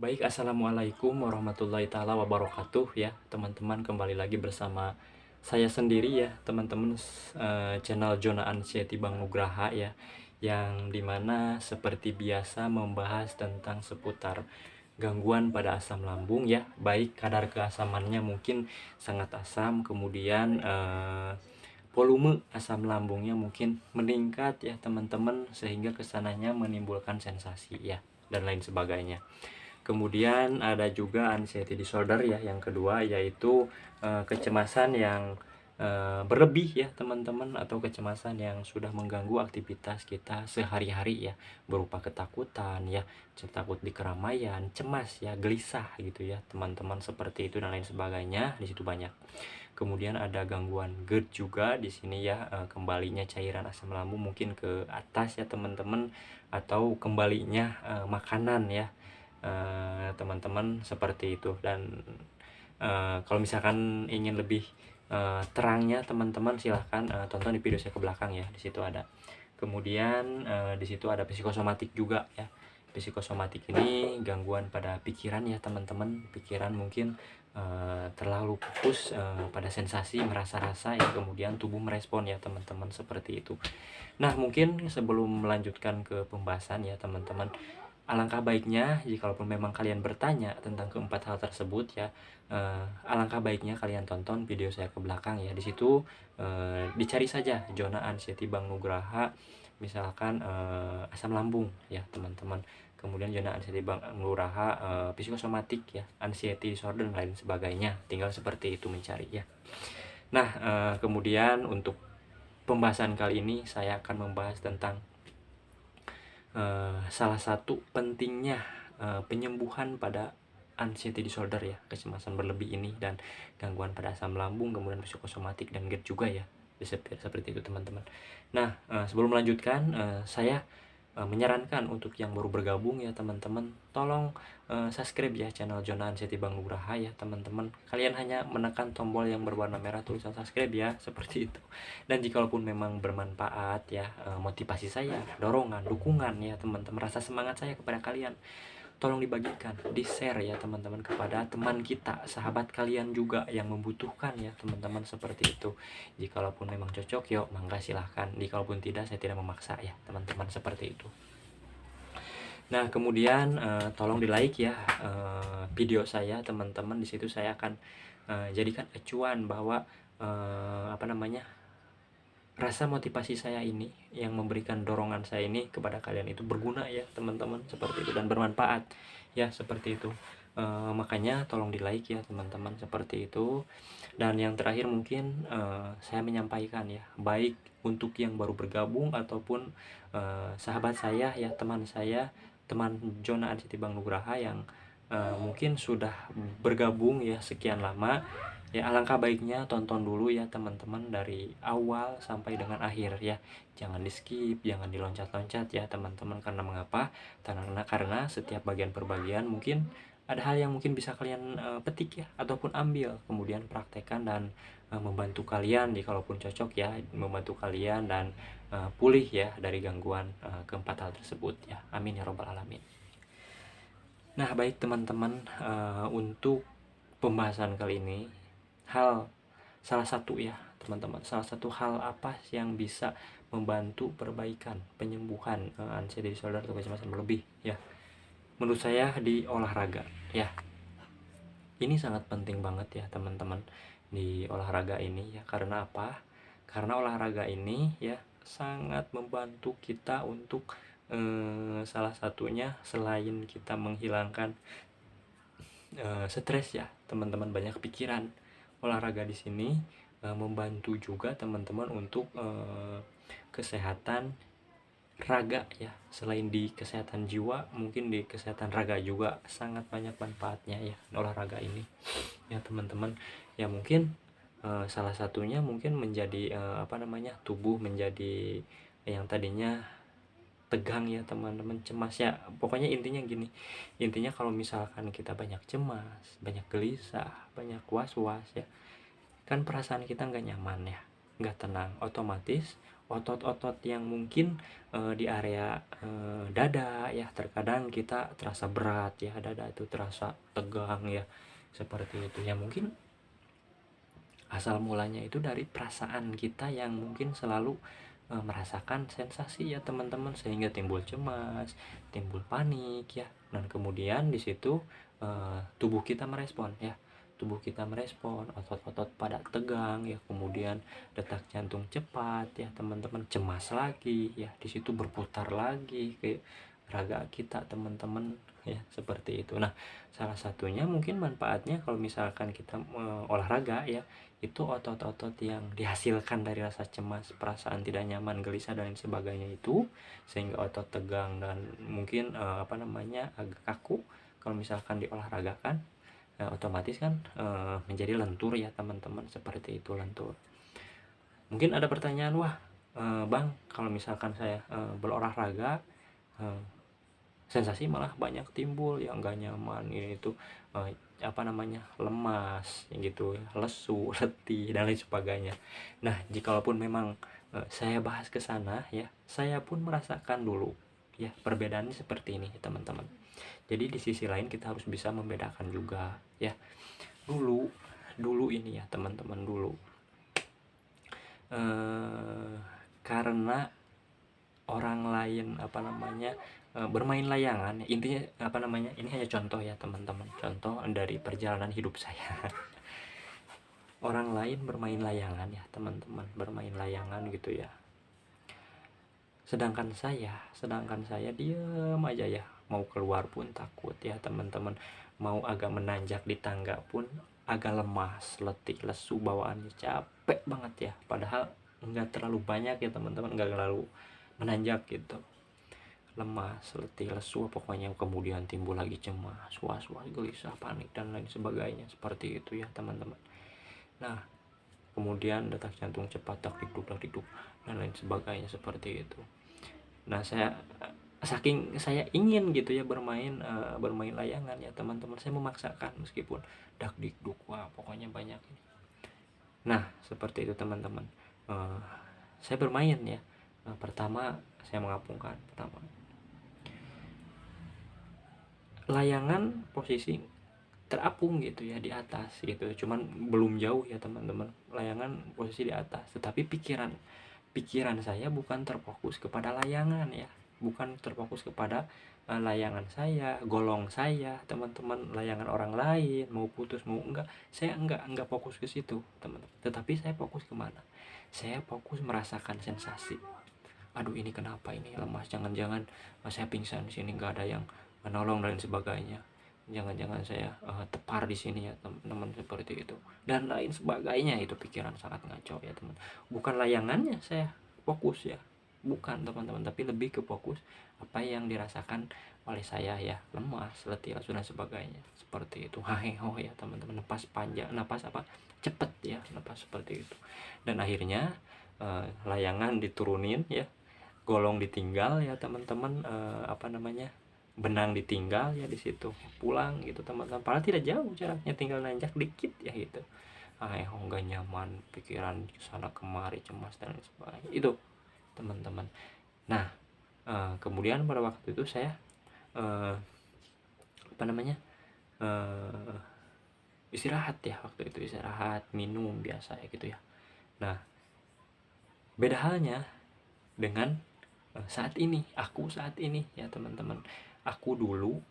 Baik, assalamualaikum warahmatullahi taala wabarakatuh ya teman-teman, kembali lagi bersama saya sendiri ya teman-teman, channel Jona Ansiety Bang Nugraha ya, yang dimana seperti biasa membahas tentang seputar gangguan pada asam lambung ya, baik kadar keasamannya mungkin sangat asam, kemudian volume asam lambungnya mungkin meningkat ya teman-teman, sehingga kesananya menimbulkan sensasi ya dan lain sebagainya. Kemudian ada juga anxiety disorder ya, yang kedua yaitu kecemasan yang berlebih ya teman-teman, atau kecemasan yang sudah mengganggu aktivitas kita sehari-hari ya, berupa ketakutan ya, takut di keramaian, cemas ya, gelisah gitu ya teman-teman, seperti itu dan lain sebagainya. Di situ banyak. Kemudian ada gangguan GERD juga di sini ya, kembalinya cairan asam lambung mungkin ke atas ya teman-teman, atau kembalinya makanan ya teman-teman, seperti itu. Dan kalau misalkan ingin lebih terangnya teman-teman, silahkan tonton di video saya ke belakang ya, di situ ada. Kemudian di situ ada psikosomatik juga ya. Psikosomatik ini gangguan pada pikiran ya teman-teman, pikiran mungkin terlalu fokus pada sensasi, merasa rasa ya, kemudian tubuh merespon ya teman-teman, seperti itu. Nah, mungkin sebelum melanjutkan ke pembahasan ya teman-teman, alangkah baiknya jikalau memang kalian bertanya tentang keempat hal tersebut ya, alangkah baiknya kalian tonton video saya ke belakang ya. Di situ dicari saja Jona Ansiety Bang Nugraha, misalkan asam lambung ya teman-teman. Kemudian Jona Ansiety Bang Nugraha psikosomatik ya, anxiety disorder dan lain sebagainya. Tinggal seperti itu mencari ya. Nah, kemudian untuk pembahasan kali ini saya akan membahas tentang salah satu pentingnya penyembuhan pada anxiety disorder ya, kecemasan berlebih ini, dan gangguan pada asam lambung, kemudian psikosomatik dan GERD juga ya, seperti itu teman-teman. Nah, sebelum melanjutkan, saya menyarankan untuk yang baru bergabung ya teman-teman, tolong subscribe ya channel Jona Ansiety Bang Nugraha ya teman-teman. Kalian hanya menekan tombol yang berwarna merah tulisan subscribe ya, seperti itu. Dan jikalaupun memang bermanfaat ya, motivasi saya, dorongan, dukungan ya teman-teman, rasa semangat saya kepada kalian, tolong dibagikan, di share ya teman-teman, kepada teman kita, sahabat kalian juga yang membutuhkan ya teman-teman, seperti itu. Jikalaupun memang cocok, yuk mangga silahkan. Jikalaupun tidak, saya tidak memaksa ya teman-teman, seperti itu. Nah, kemudian tolong di like ya video saya teman-teman. Di situ saya akan jadikan acuan bahwa rasa motivasi saya ini, yang memberikan dorongan saya ini kepada kalian itu berguna ya teman-teman, seperti itu, dan bermanfaat ya, seperti itu. Makanya tolong di like ya teman-teman, seperti itu. Dan yang terakhir mungkin saya menyampaikan ya, baik untuk yang baru bergabung ataupun sahabat saya ya, teman saya, teman Jona Ansiety Bang Nugraha yang mungkin sudah bergabung ya sekian lama ya, alangkah baiknya tonton dulu ya teman-teman, dari awal sampai dengan akhir ya. Jangan di skip, jangan diloncat-loncat ya teman-teman. Karena mengapa? Karena setiap bagian per bagian mungkin ada hal yang mungkin bisa kalian petik ya, ataupun ambil kemudian praktekkan, dan membantu kalian jikalaupun cocok ya, membantu kalian dan pulih ya dari gangguan keempat hal tersebut ya. Amin ya robbal alamin. Nah, baik teman-teman, untuk pembahasan kali ini, salah satu ya teman-teman, salah satu hal apa yang bisa membantu perbaikan penyembuhan anxiety disorder atau kecemasan berlebih ya, menurut saya di olahraga ya. Ini sangat penting banget ya teman-teman, di olahraga ini ya. Karena apa? Karena olahraga ini ya sangat membantu kita untuk salah satunya, selain kita menghilangkan stres ya teman-teman, banyak pikiran, olahraga di sini membantu juga teman-teman untuk kesehatan raga ya. Selain di kesehatan jiwa, mungkin di kesehatan raga juga sangat banyak manfaatnya ya olahraga ini ya teman-teman. Ya mungkin salah satunya mungkin menjadi tubuh menjadi yang tadinya tegang ya teman-teman, cemas ya, pokoknya intinya gini, intinya kalau misalkan kita banyak cemas, banyak gelisah, banyak was-was ya, kan perasaan kita nggak nyaman ya, nggak tenang, otomatis otot-otot yang mungkin di area dada ya, terkadang kita terasa berat ya, dada itu terasa tegang ya, seperti itu ya. Mungkin asal mulanya itu dari perasaan kita yang mungkin selalu merasakan sensasi ya teman-teman, sehingga timbul cemas, timbul panik ya. Dan kemudian di situ tubuh kita merespon ya, tubuh kita merespon, otot-otot pada tegang ya, kemudian detak jantung cepat ya teman-teman, cemas lagi ya, di situ berputar lagi ke raga kita teman-teman ya, seperti itu. Nah, salah satunya mungkin manfaatnya kalau misalkan kita olahraga ya, itu otot-otot yang dihasilkan dari rasa cemas, perasaan tidak nyaman, gelisah dan lain sebagainya itu, sehingga otot tegang dan mungkin agak kaku kalau misalkan diolahragakan, otomatis kan menjadi lentur ya teman-teman, seperti itu, lentur. Mungkin ada pertanyaan, wah Bang, kalau misalkan saya berolahraga sensasi malah banyak timbul yang enggak nyaman, ini itu lemas gitu, lesu, letih dan lain sebagainya. Nah, jikalaupun memang saya bahas ke sana ya, saya pun merasakan dulu ya perbedaannya seperti ini teman-teman. Jadi di sisi lain kita harus bisa membedakan juga ya. Dulu ini ya teman-teman, dulu karena orang lain bermain layangan, intinya ini hanya contoh ya teman-teman, contoh dari perjalanan hidup saya. Orang lain bermain layangan ya teman-teman, bermain layangan gitu ya, sedangkan saya diam aja ya, mau keluar pun takut ya teman-teman, mau agak menanjak di tangga pun agak lemas, letih, lesu, bawaannya capek banget ya, padahal nggak terlalu banyak ya teman-teman, nggak terlalu menanjak gitu, lemas, letih, lesu pokoknya. Kemudian timbul lagi cemas, was-was, gelisah, panik dan lain sebagainya, seperti itu ya teman-teman. Nah, kemudian detak jantung cepat, tak dikduk dan lain sebagainya, seperti itu. Nah, saking saya ingin gitu ya bermain layangan ya teman-teman, saya memaksakan meskipun dak dikduk, wah pokoknya banyak. Nah, seperti itu teman-teman. Saya bermain ya. Pertama saya mengapungkan, pertama layangan posisi terapung gitu ya di atas gitu, cuman belum jauh ya teman-teman, layangan posisi di atas, tetapi pikiran saya bukan terfokus kepada layangan ya, bukan terfokus kepada layangan saya, golong saya teman-teman, layangan orang lain mau putus mau enggak, saya enggak fokus ke situ teman, tetapi saya fokus kemana, saya fokus merasakan sensasi, aduh ini kenapa ini lemas, jangan-jangan saya pingsan di sini, nggak ada yang menolong dan sebagainya, jangan-jangan saya tepar di sini ya teman-teman, seperti itu dan lain sebagainya. Itu pikiran sangat ngaco ya teman, bukan layangannya saya fokus ya, bukan teman-teman, tapi lebih ke fokus apa yang dirasakan oleh saya ya, lemas, letih, lesu dan sebagainya, seperti itu. Haheho ya teman-teman, napas panjang, napas cepet ya, napas, seperti itu. Dan akhirnya layangan diturunin ya, golong ditinggal ya teman-teman, benang ditinggal ya, di situ pulang gitu teman-teman, padahal tidak jauh jaraknya, tinggal nanjak dikit ya gitu. Nggak nyaman, pikiran sana kemari, cemas dan lain sebagainya itu teman-teman. Nah, kemudian pada waktu itu saya istirahat ya, waktu itu istirahat, minum biasa ya gitu ya. Nah, beda halnya dengan saat ini, aku saat ini ya teman-teman, aku dulu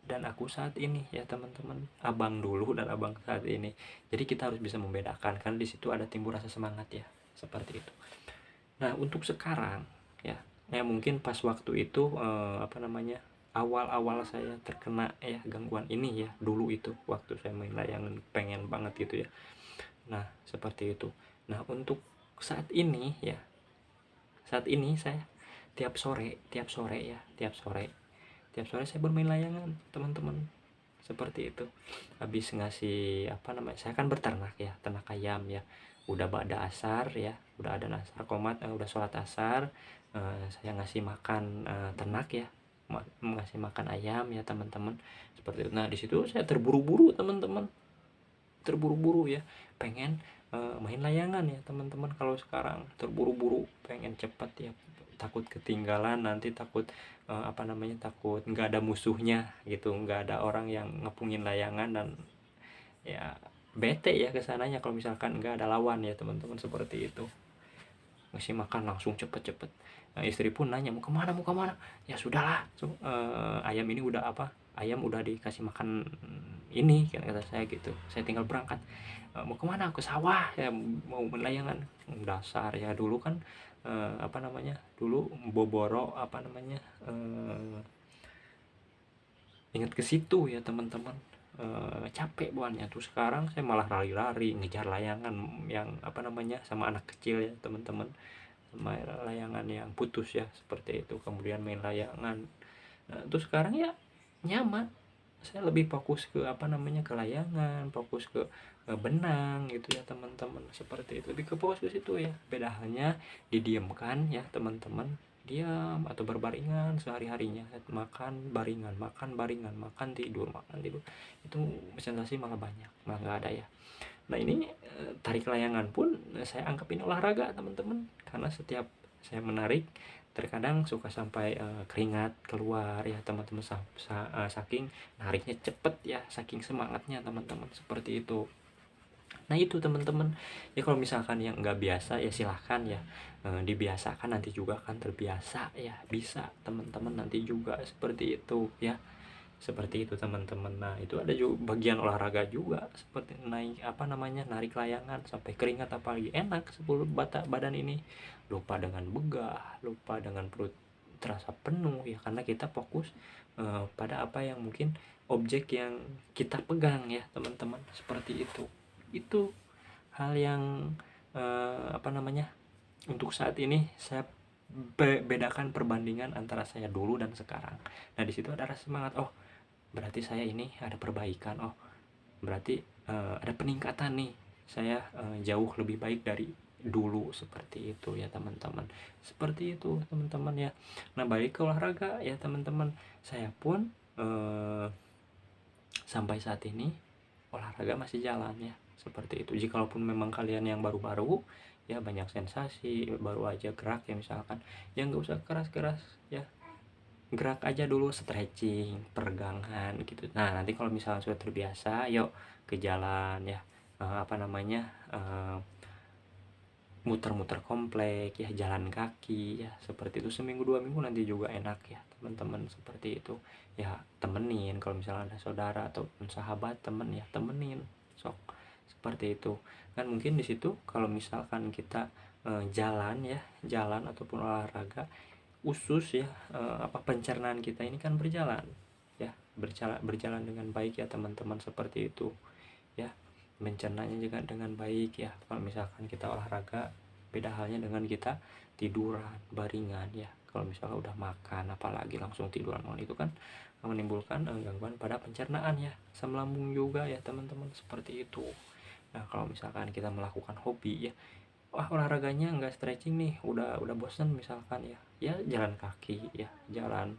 dan aku saat ini ya teman-teman, abang dulu dan abang saat ini. Jadi kita harus bisa membedakan, karena di situ ada timbul rasa semangat ya, seperti itu. Nah, untuk sekarang ya mungkin pas waktu itu awal-awal saya terkena ya gangguan ini ya, dulu itu waktu saya main layangan pengen banget gitu ya. Nah, seperti itu. Nah, untuk saat ini ya, saat ini saya tiap sore saya bermain layangan teman-teman, seperti itu. Habis ngasih saya kan berternak ya, ternak ayam ya, udah ba'da asar ya, udah ada asar komat, udah sholat asar, saya ngasih makan ternak ya, ngasih makan ayam ya teman-teman, seperti itu. Nah, di situ saya terburu-buru teman-teman, terburu-buru ya, pengen main layangan ya teman-teman. Kalau sekarang terburu-buru pengen cepat ya, takut ketinggalan, nanti takut takut nggak ada musuhnya gitu, nggak ada orang yang ngepungin layangan, dan ya bete ya kesananya kalau misalkan nggak ada lawan ya teman-teman, seperti itu. Ngasih makan langsung cepet-cepet. Nah, istri pun nanya mau kemana, mau kemana. Ya sudahlah, ayam ini udah ayam udah dikasih makan ini, kan kata saya gitu, saya tinggal berangkat. Mau kemana, ke sawah ya, mau melayangan. Dasar ya, dulu kan dulu boboro ingat ke situ ya teman-teman. Capek buannya tuh. Sekarang saya malah lari-lari ngejar layangan yang sama anak kecil ya teman-teman, sama layangan yang putus ya, seperti itu. Kemudian main layangan. Terus sekarang ya nyaman, saya lebih fokus ke ke layangan, fokus ke benang gitu ya teman-teman, seperti itu. Lebih ke fokus ke situ ya. Beda halnya didiamkan ya teman-teman, diam atau berbaringan sehari-harinya, makan baringan, makan baringan, makan tidur, itu sensasi malah banyak, malah nggak ada ya. Nah ini tarik layangan pun saya anggap ini olahraga teman-teman, karena setiap saya menarik terkadang suka sampai keringat keluar ya teman-teman, saking nariknya cepet ya, saking semangatnya teman-teman, seperti itu. Nah itu teman-teman ya, kalau misalkan yang nggak biasa ya silahkan ya dibiasakan, nanti juga akan terbiasa ya, bisa teman-teman nanti juga, seperti itu ya, seperti itu teman-teman. Nah itu ada juga bagian olahraga juga, seperti narik layangan sampai keringat, apalagi enak 10 badan ini, lupa dengan begah, lupa dengan perut terasa penuh ya, karena kita fokus pada apa yang mungkin objek yang kita pegang ya teman-teman, seperti itu hal yang untuk saat ini saya bedakan perbandingan antara saya dulu dan sekarang. Nah di situ ada rasa semangat, oh berarti saya ini ada perbaikan, oh berarti ada peningkatan nih, saya jauh lebih baik dari dulu, seperti itu ya teman-teman, seperti itu teman-teman ya. Nah balik ke olahraga ya teman-teman, saya pun sampai saat ini olahraga masih jalan ya, seperti itu. Jikalaupun memang kalian yang baru-baru ya, banyak sensasi, baru aja gerak ya misalkan, ya nggak usah keras-keras ya, gerak aja dulu, stretching, peregangan gitu. Nah nanti kalau misalnya sudah terbiasa, yuk ke jalan ya, muter-muter komplek ya, jalan kaki ya, seperti itu. Seminggu 2 minggu nanti juga enak ya teman-teman, seperti itu ya. Temenin kalau misalnya ada saudara ataupun sahabat, temen ya, temenin sok, seperti itu kan. Mungkin di situ kalau misalkan kita jalan ataupun olahraga usus ya, pencernaan kita ini kan berjalan ya, berjalan dengan baik ya teman-teman, seperti itu ya. Mencernanya juga dengan baik ya. Kalau misalkan kita olahraga, beda halnya dengan kita tiduran baringan ya. Kalau misalnya udah makan apalagi langsung tiduran, itu kan menimbulkan gangguan pada pencernaan ya, asam lambung juga ya teman-teman, seperti itu. Nah kalau misalkan kita melakukan hobi ya, wah olahraganya nggak stretching nih, udah bosan misalkan ya jalan kaki ya, jalan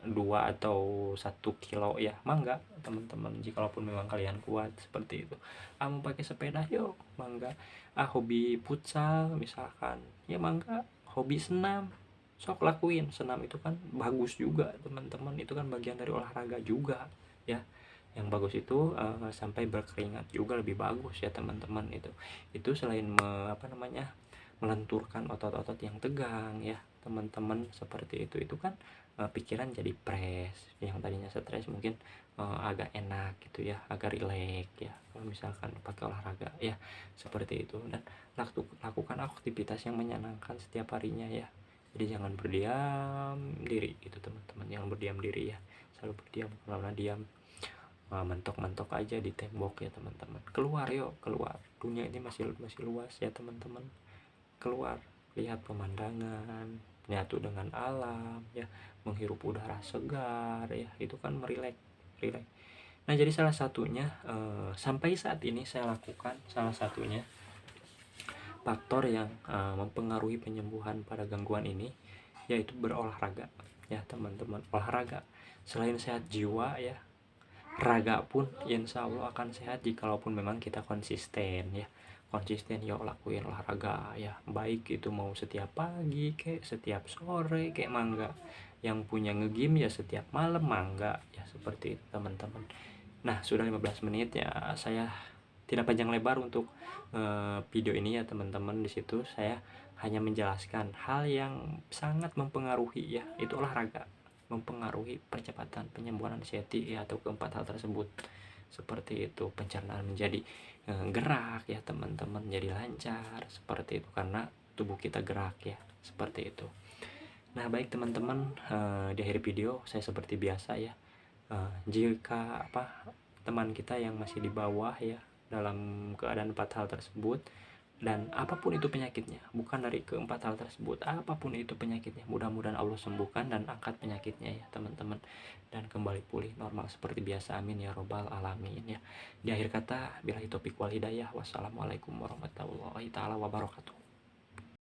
2 atau 1 kilo ya, mangga teman-teman, jikalaupun memang kalian kuat, seperti itu. Mau pakai sepeda yuk, mangga. Hobi futsal misalkan ya, mangga. Hobi senam, sok lakuin. Senam itu kan bagus juga teman-teman, itu kan bagian dari olahraga juga ya. Yang bagus itu sampai berkeringat juga lebih bagus ya teman-teman. Itu selain melenturkan otot-otot yang tegang ya teman-teman, seperti itu kan pikiran jadi fresh, yang tadinya stres mungkin agak enak gitu ya, agak rileks ya kalau misalkan pakai olahraga ya, seperti itu. Dan lakukan aktivitas yang menyenangkan setiap harinya ya, jadi jangan berdiam diri gitu teman-teman, jangan berdiam diri ya, selalu berdiam. Kalau diam mentok-mentok aja di tembok ya teman-teman. Keluar yuk, keluar, dunia ini masih luas ya teman-teman. Keluar, lihat pemandangan, nyatu dengan alam ya, menghirup udara segar ya, itu kan rileks. Nah jadi salah satunya sampai saat ini saya lakukan, salah satunya faktor yang mempengaruhi penyembuhan pada gangguan ini, yaitu berolahraga ya teman-teman. Olahraga selain sehat jiwa ya, raga pun insya Allah akan sehat jikalaupun memang kita konsisten ya. konsisten yuk lakuin olahraga ya, baik itu mau setiap pagi kayak setiap sore kayak mangga, yang punya ngegame ya setiap malam mangga ya, seperti itu teman-teman. Nah sudah 15 menit ya, saya tidak panjang lebar untuk video ini ya teman-teman. Di situ saya hanya menjelaskan hal yang sangat mempengaruhi ya, itu olahraga mempengaruhi percepatan penyembuhan anxiety ya, atau keempat hal tersebut. Seperti itu, pencernaan menjadi gerak ya teman-teman, jadi lancar seperti itu karena tubuh kita gerak ya, seperti itu. Nah baik teman-teman, di akhir video saya seperti biasa ya, jika teman kita yang masih di bawah ya dalam keadaan 4 hal tersebut, dan apapun itu penyakitnya, bukan dari keempat hal tersebut, apapun itu penyakitnya, mudah-mudahan Allah sembuhkan dan angkat penyakitnya ya teman-teman, dan kembali pulih normal seperti biasa, amin ya robbal alamin ya. Di akhir kata, billahi taufiq wal hidayah, wassalamualaikum warahmatullahi taala wabarakatuh.